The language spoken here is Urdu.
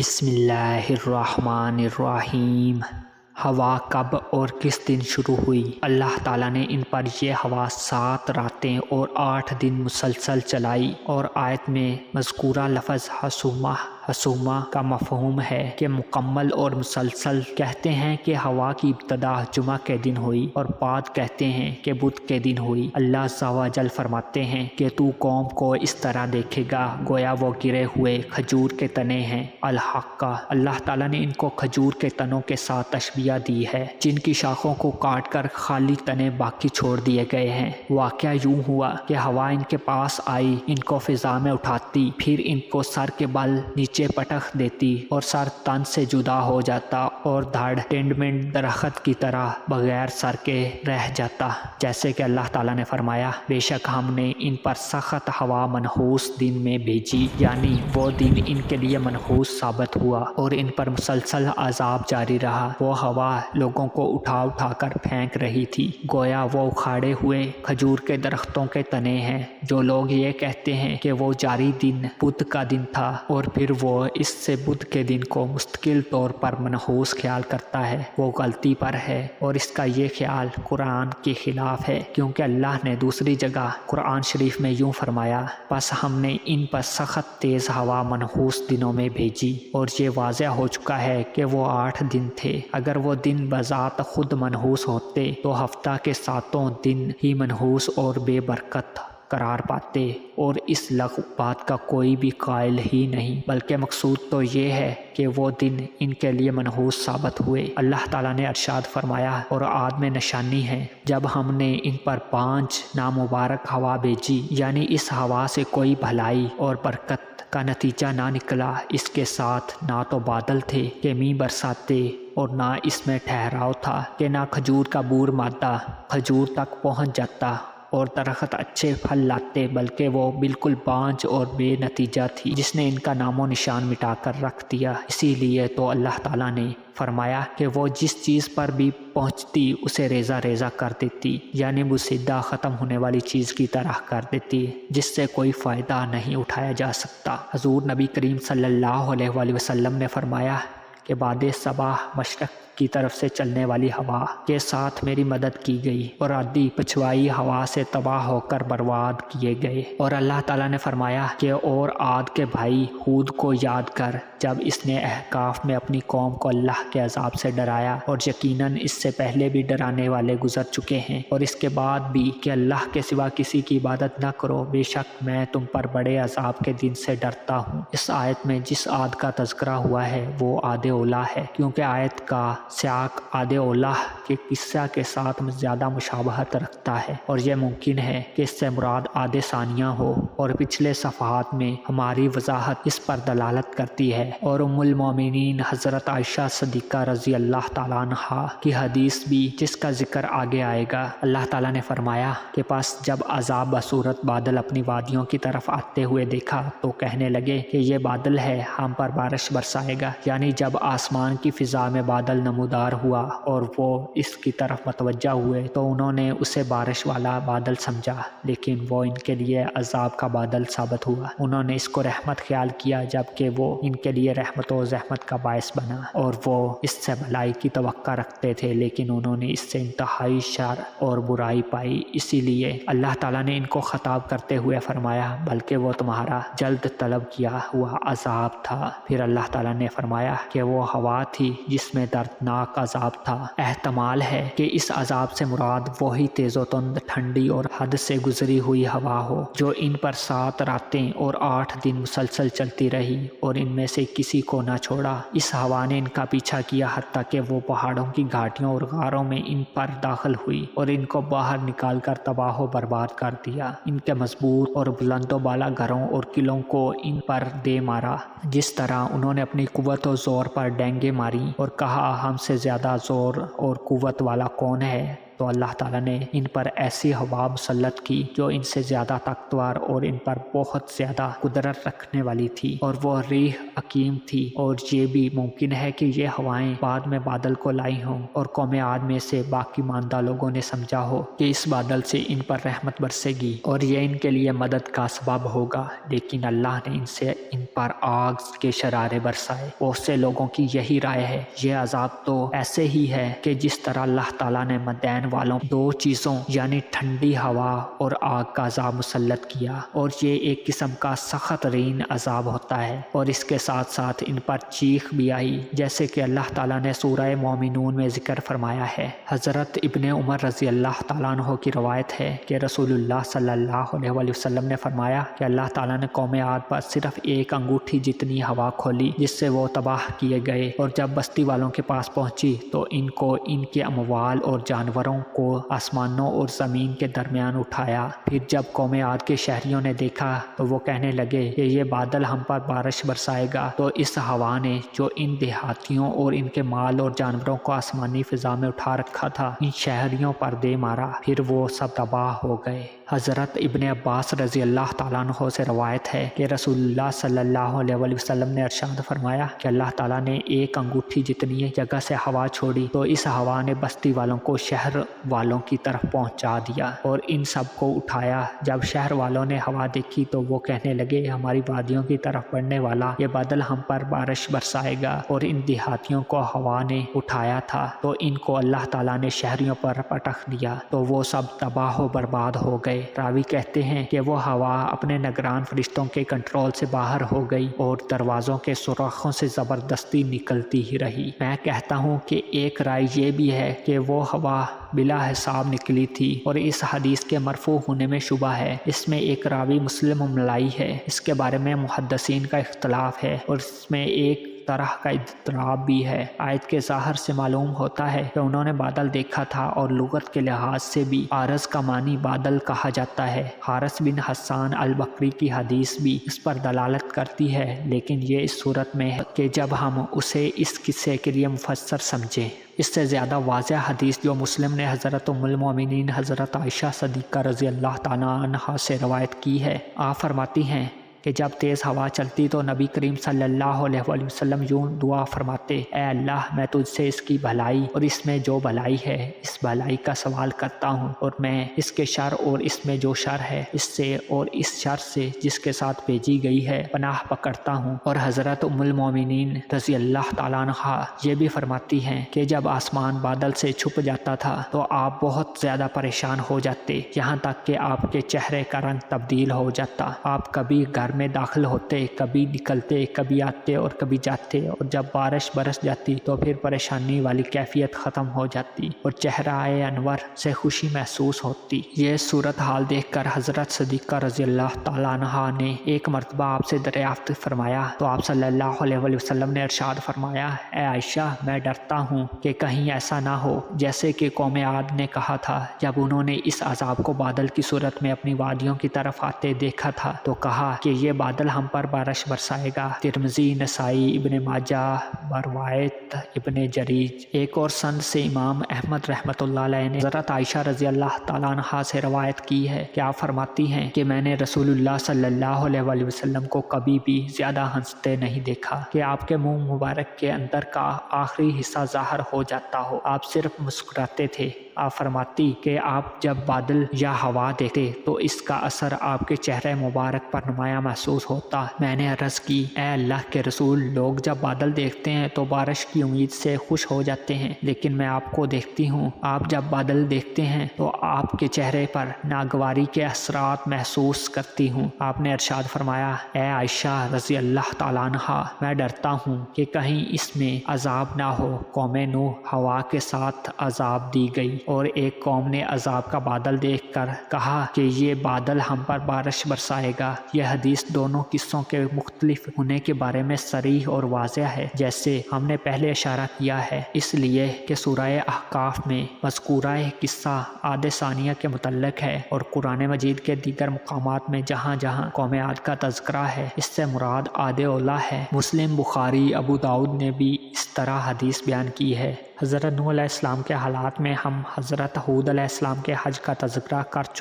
بسم اللہ الرحمن الرحیم۔ ہوا کب اور کس دن شروع ہوئی؟ اللہ تعالیٰ نے ان پر یہ ہوا 7 راتیں اور 8 دن مسلسل چلائی، اور آیت میں مذکورہ لفظ حسومہ کا مفہوم ہے کہ مکمل اور مسلسل۔ کہتے ہیں کہ ہوا کی ابتدا جمعہ کے دن ہوئی، اور بعد کہتے ہیں کہ بدھ کے دن ہوئی۔ اللہ عز و جل فرماتے ہیں کہ تو قوم کو اس طرح دیکھے گا گویا وہ گرے ہوئے کھجور کے تنے ہیں۔ الحقہ، اللہ تعالیٰ نے ان کو کھجور کے تنوں کے ساتھ تشبیہ دی ہے جن کی شاخوں کو کاٹ کر خالی تنے باقی چھوڑ دیے گئے ہیں۔ واقعہ یوں ہوا کہ ہوا ان کے پاس آئی، ان کو فضا میں اٹھاتی، پھر ان کو سر کے بل نیچے پٹخ دیتی اور سر تن سے جدا ہو جاتا، اور دھڑ ٹینڈمنٹ درخت کی طرح بغیر سر کے رہ جاتا۔ جیسے کہ اللہ تعالیٰ نے فرمایا، بے شک ہم نے ان پر سخت ہوا منحوس دن میں بھیجی، یعنی وہ دن ان کے لیے منحوس ثابت ہوا اور ان پر مسلسل عذاب جاری رہا۔ وہ ہوا لوگوں کو اٹھا اٹھا کر پھینک رہی تھی گویا وہ اکھاڑے ہوئے کھجور کے درختوں کے تنے ہیں۔ جو لوگ یہ کہتے ہیں کہ وہ جاری دن بدھ کا دن تھا، اور پھر وہ اس سے بدھ کے دن کو مستقل طور پر منحوس خیال کرتا ہے، وہ غلطی پر ہے، اور اس کا یہ خیال قرآن کے خلاف ہے، کیونکہ اللہ نے دوسری جگہ قرآن شریف میں یوں فرمایا، پس ہم نے ان پر سخت تیز ہوا منحوس دنوں میں بھیجی، اور یہ واضح ہو چکا ہے کہ وہ 8 دن تھے۔ اگر وہ دن بذات خود منحوس ہوتے تو ہفتہ کے 7 دن ہی منحوس اور بے برکت قرار پاتے، اور اس لغو بات کا کوئی بھی قائل ہی نہیں، بلکہ مقصود تو یہ ہے کہ وہ دن ان کے لیے منحوس ثابت ہوئے۔ اللہ تعالیٰ نے ارشاد فرمایا، اور عاد میں نشانی ہے جب ہم نے ان پر 5 نامبارک ہوا بھیجی، یعنی اس ہوا سے کوئی بھلائی اور برکت کا نتیجہ نہ نکلا۔ اس کے ساتھ نہ تو بادل تھے کہ مینہ برساتے، اور نہ اس میں ٹھہراؤ تھا کہ نہ کھجور کا بور مادہ کھجور تک پہنچ جاتا اور درخت اچھے پھل لاتے، بلکہ وہ بالکل بانجھ اور بے نتیجہ تھی جس نے ان کا نام و نشان مٹا کر رکھ دیا۔ اسی لیے تو اللہ تعالیٰ نے فرمایا کہ وہ جس چیز پر بھی پہنچتی اسے ریزہ ریزہ کر دیتی، یعنی بسیدہ ختم ہونے والی چیز کی طرح کر دیتی جس سے کوئی فائدہ نہیں اٹھایا جا سکتا۔ حضور نبی کریم صلی اللہ علیہ وآلہ وسلم نے فرمایا کہ بعد صباح مشرق کی طرف سے چلنے والی ہوا کے ساتھ میری مدد کی گئی، اور عادی پچھوائی ہوا سے تباہ ہو کر برباد کیے گئے۔ اور اللہ تعالیٰ نے فرمایا کہ اور عاد کے بھائی ہود کو یاد کر، جب اس نے احقاف میں اپنی قوم کو اللہ کے عذاب سے ڈرایا، اور یقیناً اس سے پہلے بھی ڈرانے والے گزر چکے ہیں، اور اس کے بعد بھی کہ اللہ کے سوا کسی کی عبادت نہ کرو، بے شک میں تم پر بڑے عذاب کے دن سے ڈرتا ہوں۔ اس آیت میں جس عاد کا تذکرہ ہوا ہے وہ عاد اولیٰ ہے، کیونکہ آیت کا سیاق عاد اولیٰ کے قصہ کے ساتھ زیادہ مشابہت رکھتا ہے، اور یہ ممکن ہے کہ اس سے مراد عاد ثانیہ ہو، اور پچھلے صفحات میں ہماری وضاحت اس پر دلالت کرتی ہے۔ اور ام المومنین حضرت عائشہ صدیقہ رضی اللہ تعالیٰ عنہا کی حدیث بھی جس کا ذکر آگے آئے گا، اللہ تعالیٰ نے فرمایا کہ پس جب عذاب بصورت بادل اپنی وادیوں کی طرف آتے ہوئے دیکھا تو کہنے لگے کہ یہ بادل ہے، ہم پر بارش برسائے گا، یعنی جب آسمان کی فضا میں بادل نمودار ہوا اور وہ اس کی طرف متوجہ ہوئے تو انہوں نے اسے بارش والا بادل سمجھا، لیکن وہ ان کے لیے عذاب کا بادل ثابت ہوا۔ انہوں نے اس کو رحمت خیال کیا، جبکہ وہ ان کے لیے رحمت و زحمت کا باعث بنا، اور وہ اس سے بھلائی کی توقع رکھتے تھے، لیکن انہوں نے اس سے انتہائی شر اور برائی پائی۔ اسی لیے اللہ تعالیٰ نے ان کو خطاب کرتے ہوئے فرمایا، بلکہ وہ تمہارا جلد طلب کیا ہوا عذاب تھا۔ پھر اللہ تعالیٰ نے فرمایا کہ وہ ہوا تھی جس میں دردناک عذاب تھا۔ احتمال ہے کہ اس عذاب سے مراد وہی تیز و تند ٹھنڈی اور حد سے گزری ہوئی ہوا ہو جو ان پر 7 راتیں اور 8 دن مسلسل چلتی رہی، اور ان میں سے کسی کو نہ چھوڑا۔ اس ہوا نے ان کا پیچھا کیا حتیٰ کہ وہ پہاڑوں کی گھاٹیوں اور غاروں میں ان پر داخل ہوئی، اور ان کو باہر نکال کر تباہ و برباد کر دیا۔ ان کے مضبوط اور بلند و بالا گھروں اور قلعوں کو ان پر دے مارا، جس طرح انہوں نے اپنی قوت و زور پر ڈینگیں ماری اور کہا، ہم سے زیادہ زور اور قوت والا کون ہے؟ تو اللہ تعالیٰ نے ان پر ایسی ہوا مسلط کی جو ان سے زیادہ طاقتور اور ان پر بہت زیادہ قدرت رکھنے والی تھی، اور وہ ریح عقیم تھی، اور یہ بھی ممکن ہے کہ یہ ہوائیں بعد میں بادل کو لائی ہوں اور قوم عاد میں سے باقی ماندہ لوگوں نے سمجھا ہو کہ اس بادل سے ان پر رحمت برسے گی اور یہ ان کے لیے مدد کا سبب ہوگا، لیکن اللہ نے ان پر آگ کے شرارے برسائے۔ بہت سے لوگوں کی یہی رائے ہے، یہ عذاب تو ایسے ہی ہے کہ جس طرح اللہ تعالیٰ نے مدین والوں دو چیزوں یعنی ٹھنڈی ہوا اور آگ کا عذاب مسلط کیا، اور یہ ایک قسم کا سخت ترین عذاب ہوتا ہے، اور اس کے ساتھ ساتھ ان پر چیخ بھی آئی، جیسے کہ اللہ تعالیٰ نے سورہ مومنون میں ذکر فرمایا ہے۔ حضرت ابن عمر رضی اللہ تعالیٰ عنہ کی روایت ہے کہ رسول اللہ صلی اللہ علیہ وسلم نے فرمایا کہ اللہ تعالیٰ نے قوم عاد پر صرف ایک انگوٹھی جتنی ہوا کھولی جس سے وہ تباہ کیے گئے، اور جب بستی والوں کے پاس پہنچی تو ان کو ان کے اموال اور جانوروں کو آسمانوں اور زمین کے درمیان اٹھایا۔ پھر جب قوم عاد کے شہریوں نے دیکھا تو وہ کہنے لگے کہ یہ بادل ہم پر بارش برسائے گا، تو اس ہوا نے جو ان دیہاتیوں اور ان کے مال اور جانوروں کو آسمانی فضا میں اٹھا رکھا تھا ان شہریوں پر دے مارا، پھر وہ سب تباہ ہو گئے۔ حضرت ابن عباس رضی اللہ تعالیٰ عنہ سے روایت ہے کہ رسول اللہ صلی اللہ علیہ وسلم نے ارشاد فرمایا کہ اللہ تعالیٰ نے ایک انگوٹھی جتنی جگہ سے ہوا چھوڑی تو اس ہوا نے بستی والوں کو شہر والوں کی طرف پہنچا دیا اور ان سب کو اٹھایا۔ جب شہر والوں نے ہوا دیکھی تو وہ کہنے لگے ہماری وادیوں کی طرف بڑھنے والا یہ بادل ہم پر بارش برسائے گا، اور ان دیہاتیوں کو ہوا نے اٹھایا تھا تو ان کو اللہ تعالیٰ نے شہریوں پر پٹخ دیا تو وہ سب تباہ و برباد ہو گئے۔ راوی کہتے ہیں کہ وہ ہوا اپنے نگران فرشتوں کے کنٹرول سے باہر ہو گئی اور دروازوں کے سوراخوں سے زبردستی نکلتی ہی رہی۔ میں کہتا ہوں کہ ایک رائے یہ بھی ہے کہ وہ ہوا بلا حساب نکلی تھی، اور اس حدیث کے مرفوع ہونے میں شبہ ہے۔ اس میں ایک راوی مسلم ملائی ہے، اس کے بارے میں محدثین کا اختلاف ہے، اور اس میں ایک طرح کا اضطراب بھی ہے۔ آیت کے ظاہر سے معلوم ہوتا ہے کہ انہوں نے بادل دیکھا تھا، اور لغت کے لحاظ سے بھی عارض کا معنی بادل کہا جاتا ہے۔ حارث بن حسان البکری کی حدیث بھی اس پر دلالت کرتی ہے، لیکن یہ اس صورت میں ہے کہ جب ہم اسے اس قصے کے لیے مفسر سمجھیں۔ اس سے زیادہ واضح حدیث جو مسلم نے حضرت ام المومنین حضرت عائشہ صدیقہ رضی اللہ تعالیٰ عنہا سے روایت کی ہے۔ آپ فرماتی ہیں کہ جب تیز ہوا چلتی تو نبی کریم صلی اللہ علیہ وسلم یوں دعا فرماتے، اے اللہ میں تجھ سے اس کی بھلائی اور اس میں جو بھلائی ہے اس بھلائی کا سوال کرتا ہوں، اور میں اس کے شر اور اس میں جو شر ہے اس سے اور اس شر سے جس کے ساتھ بھیجی گئی ہے پناہ پکڑتا ہوں۔ اور حضرت ام المومنین رضی اللہ تعالیٰ عنہا یہ بھی فرماتی ہیں کہ جب آسمان بادل سے چھپ جاتا تھا تو آپ بہت زیادہ پریشان ہو جاتے، یہاں تک کہ آپ کے چہرے کا رنگ تبدیل ہو جاتا۔ آپ کبھی گھر میں داخل ہوتے، کبھی نکلتے، کبھی آتے اور کبھی جاتے، اور جب بارش برس جاتی تو پھر پریشانی والی کیفیت ختم ہو جاتی اور چہرہ انور سے خوشی محسوس ہوتی۔ یہ صورتحال دیکھ کر حضرت صدیقہ رضی اللہ تعالیٰ عنہا نے ایک مرتبہ آپ سے دریافت فرمایا تو آپ صلی اللہ علیہ وسلم نے ارشاد فرمایا، اے عائشہ میں ڈرتا ہوں کہ کہیں ایسا نہ ہو جیسے کہ قوم عاد نے کہا تھا جب انہوں نے اس عذاب کو بادل کی صورت میں اپنی وادیوں کی طرف آتے دیکھا تھا تو کہا کہ یہ بادل ہم پر بارش برسائے گا۔ ترمذی، نسائی، ابن ماجہ بروایت ابن جریج۔ ایک اور سند سے امام احمد رحمۃ اللہ علیہ نے حضرت عائشہ رضی اللہ تعالیٰ عنہا سے روایت کی ہے کہ آپ فرماتی ہیں کہ میں نے رسول اللہ صلی اللہ علیہ وسلم کو کبھی بھی زیادہ ہنستے نہیں دیکھا کہ آپ کے منہ مبارک کے اندر کا آخری حصہ ظاہر ہو جاتا ہو، آپ صرف مسکراتے تھے۔ آپ فرماتی کہ آپ جب بادل یا ہوا دیکھتے تو اس کا اثر آپ کے چہرے مبارک پر نمایاں محسوس ہوتا۔ میں نے عرض کی، اے اللہ کے رسول، لوگ جب بادل دیکھتے ہیں تو بارش کی امید سے خوش ہو جاتے ہیں، لیکن میں آپ کو دیکھتی ہوں، آپ جب بادل دیکھتے ہیں تو آپ کے چہرے پر ناگواری کے اثرات محسوس کرتی ہوں۔ آپ نے ارشاد فرمایا، اے عائشہ رضی اللہ تعالیٰ عنہا، میں ڈرتا ہوں کہ کہیں اس میں عذاب نہ ہو۔ قوم نوح ہوا کے ساتھ عذاب دی گئی، اور ایک قوم نے عذاب کا بادل دیکھ کر کہا کہ یہ بادل ہم پر بارش برسائے گا۔ یہ حدیث دونوں قصوں کے مختلف ہونے کے بارے میں صریح اور واضح ہے، جیسے ہم نے پہلے اشارہ کیا ہے، اس لیے کہ سورہ احقاف میں مذکورہ قصہ عاد ثانیہ کے متعلق ہے، اور قرآن مجید کے دیگر مقامات میں جہاں جہاں قوم عاد کا تذکرہ ہے اس سے مراد عاد اولیٰ ہے۔ مسلم، بخاری، ابو داؤد نے بھی اس طرح حدیث بیان کی ہے۔ حضرت نوح علیہ السلام کے حالات میں ہم حضرت ہود علیہ السلام کے حج کا تذکرہ کر چکے